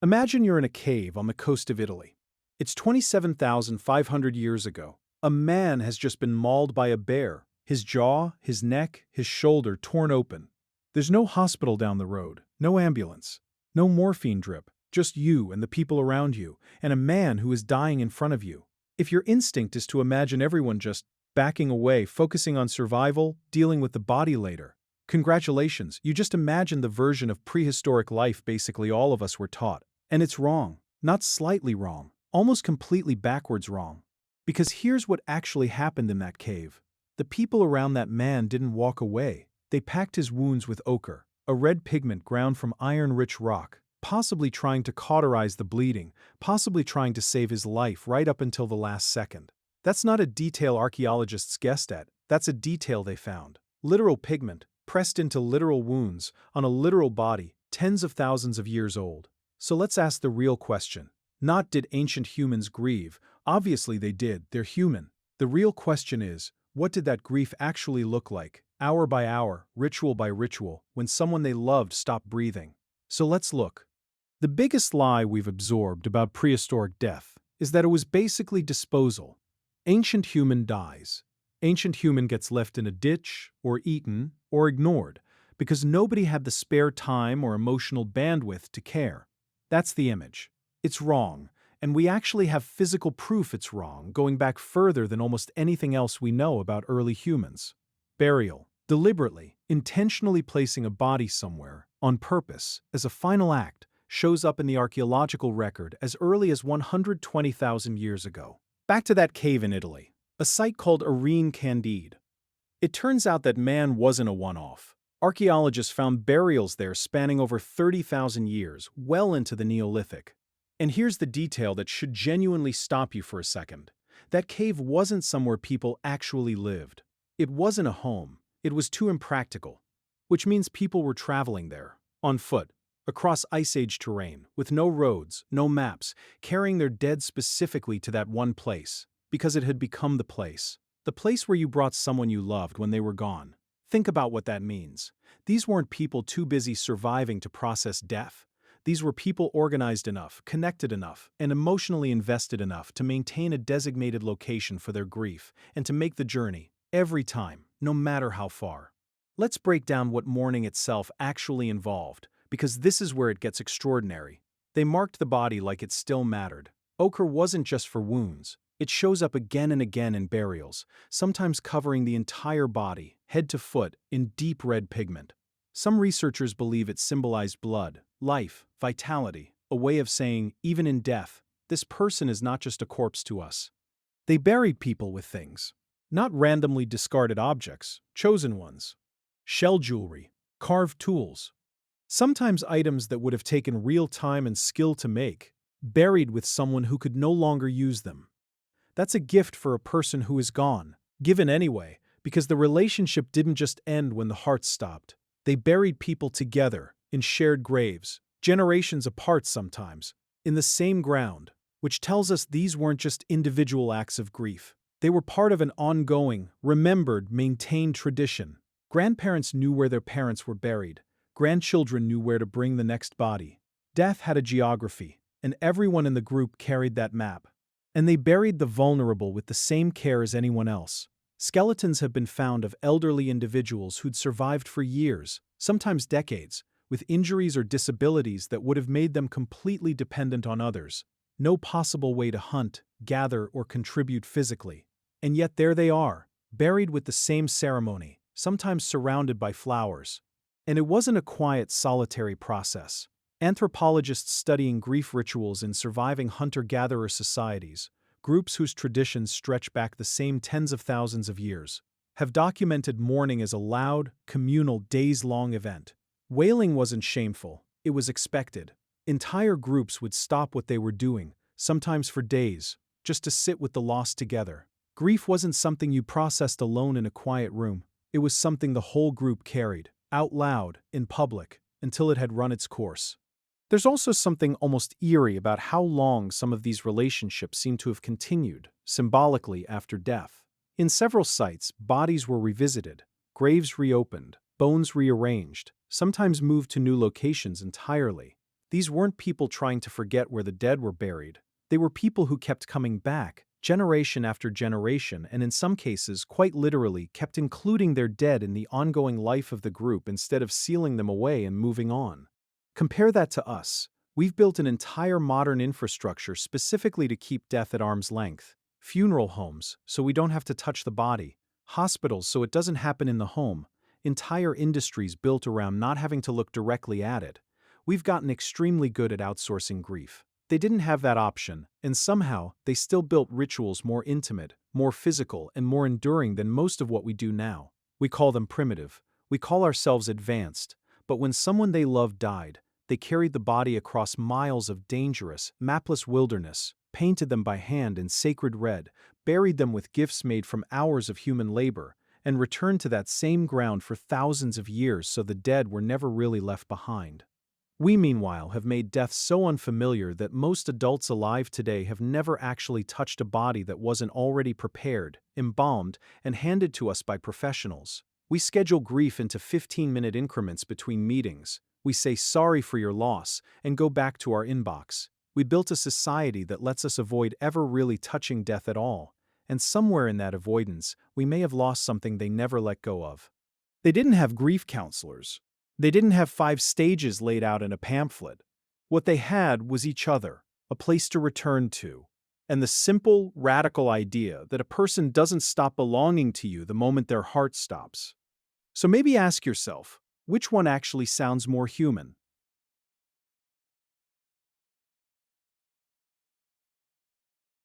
Imagine you're in a cave on the coast of Italy. It's 27,500 years ago. A man has just been mauled by a bear, his jaw, his neck, his shoulder torn open. There's no hospital down the road, no ambulance, no morphine drip, just you and the people around you, and a man who is dying in front of you. If your instinct is to imagine everyone just backing away, focusing on survival, dealing with the body later, congratulations, you just imagined the version of prehistoric life basically all of us were taught. And it's wrong, not slightly wrong, almost completely backwards wrong. Because here's what actually happened in that cave. The people around that man didn't walk away. They packed his wounds with ochre, a red pigment ground from iron-rich rock, possibly trying to cauterize the bleeding, possibly trying to save his life right up until the last second. That's not a detail archaeologists guessed at, that's a detail they found. Literal pigment, pressed into literal wounds, on a literal body, tens of thousands of years old. So let's ask the real question. Not did ancient humans grieve? Obviously they did, they're human. The real question is, what did that grief actually look like, hour by hour, ritual by ritual, when someone they loved stopped breathing? So let's look. The biggest lie we've absorbed about prehistoric death is that it was basically disposal. Ancient human dies. Ancient human gets left in a ditch, or eaten, or ignored, because nobody had the spare time or emotional bandwidth to care. That's the image. It's wrong, and we actually have physical proof it's wrong, going back further than almost anything else we know about early humans. Burial. Deliberately, intentionally placing a body somewhere, on purpose, as a final act, shows up in the archaeological record as early as 120,000 years ago. Back to that cave in Italy, a site called Arene Candide. It turns out that man wasn't a one-off. Archaeologists found burials there spanning over 30,000 years, well into the Neolithic. And here's the detail that should genuinely stop you for a second. That cave wasn't somewhere people actually lived. It wasn't a home. It was too impractical. Which means people were traveling there, on foot, across Ice Age terrain, with no roads, no maps, carrying their dead specifically to that one place, because it had become the place. The place where you brought someone you loved when they were gone. Think about what that means. These weren't people too busy surviving to process death. These were people organized enough, connected enough, and emotionally invested enough to maintain a designated location for their grief and to make the journey, every time, no matter how far. Let's break down what mourning itself actually involved, because this is where it gets extraordinary. They marked the body like it still mattered. Ochre wasn't just for wounds. It shows up again and again in burials, sometimes covering the entire body, head to foot, in deep red pigment. Some researchers believe it symbolized blood, life, vitality, a way of saying, even in death, this person is not just a corpse to us. They buried people with things, not randomly discarded objects, chosen ones. Shell jewelry, carved tools. Sometimes items that would have taken real time and skill to make, buried with someone who could no longer use them. That's a gift for a person who is gone, given anyway, because the relationship didn't just end when the heart stopped. They buried people together, in shared graves, generations apart sometimes, in the same ground, which tells us these weren't just individual acts of grief. They were part of an ongoing, remembered, maintained tradition. Grandparents knew where their parents were buried. Grandchildren knew where to bring the next body. Death had a geography, and everyone in the group carried that map. And they buried the vulnerable with the same care as anyone else. Skeletons have been found of elderly individuals who'd survived for years, sometimes decades, with injuries or disabilities that would have made them completely dependent on others. No possible way to hunt, gather, or contribute physically. And yet there they are, buried with the same ceremony, sometimes surrounded by flowers. And it wasn't a quiet, solitary process. Anthropologists studying grief rituals in surviving hunter-gatherer societies, groups whose traditions stretch back the same tens of thousands of years, have documented mourning as a loud, communal, days-long event. Wailing wasn't shameful, it was expected. Entire groups would stop what they were doing, sometimes for days, just to sit with the lost together. Grief wasn't something you processed alone in a quiet room. It was something the whole group carried, out loud, in public, until it had run its course. There's also something almost eerie about how long some of these relationships seem to have continued, symbolically, after death. In several sites, bodies were revisited, graves reopened, bones rearranged, sometimes moved to new locations entirely. These weren't people trying to forget where the dead were buried. They were people who kept coming back, generation after generation, and in some cases, quite literally, kept including their dead in the ongoing life of the group instead of sealing them away and moving on. Compare that to us. We've built an entire modern infrastructure specifically to keep death at arm's length. Funeral homes, so we don't have to touch the body. Hospitals, so it doesn't happen in the home. Entire industries built around not having to look directly at it. We've gotten extremely good at outsourcing grief. They didn't have that option, and somehow, they still built rituals more intimate, more physical, and more enduring than most of what we do now. We call them primitive. We call ourselves advanced. But when someone they loved died, they carried the body across miles of dangerous, mapless wilderness, painted them by hand in sacred red, buried them with gifts made from hours of human labor, and returned to that same ground for thousands of years so the dead were never really left behind. We, meanwhile, have made death so unfamiliar that most adults alive today have never actually touched a body that wasn't already prepared, embalmed, and handed to us by professionals. We schedule grief into 15-minute increments between meetings. We say sorry for your loss and go back to our inbox. We built a society that lets us avoid ever really touching death at all, and somewhere in that avoidance, we may have lost something they never let go of. They didn't have grief counselors. They didn't have 5 stages laid out in a pamphlet. What they had was each other, a place to return to, and the simple, radical idea that a person doesn't stop belonging to you the moment their heart stops. So maybe ask yourself, which one actually sounds more human?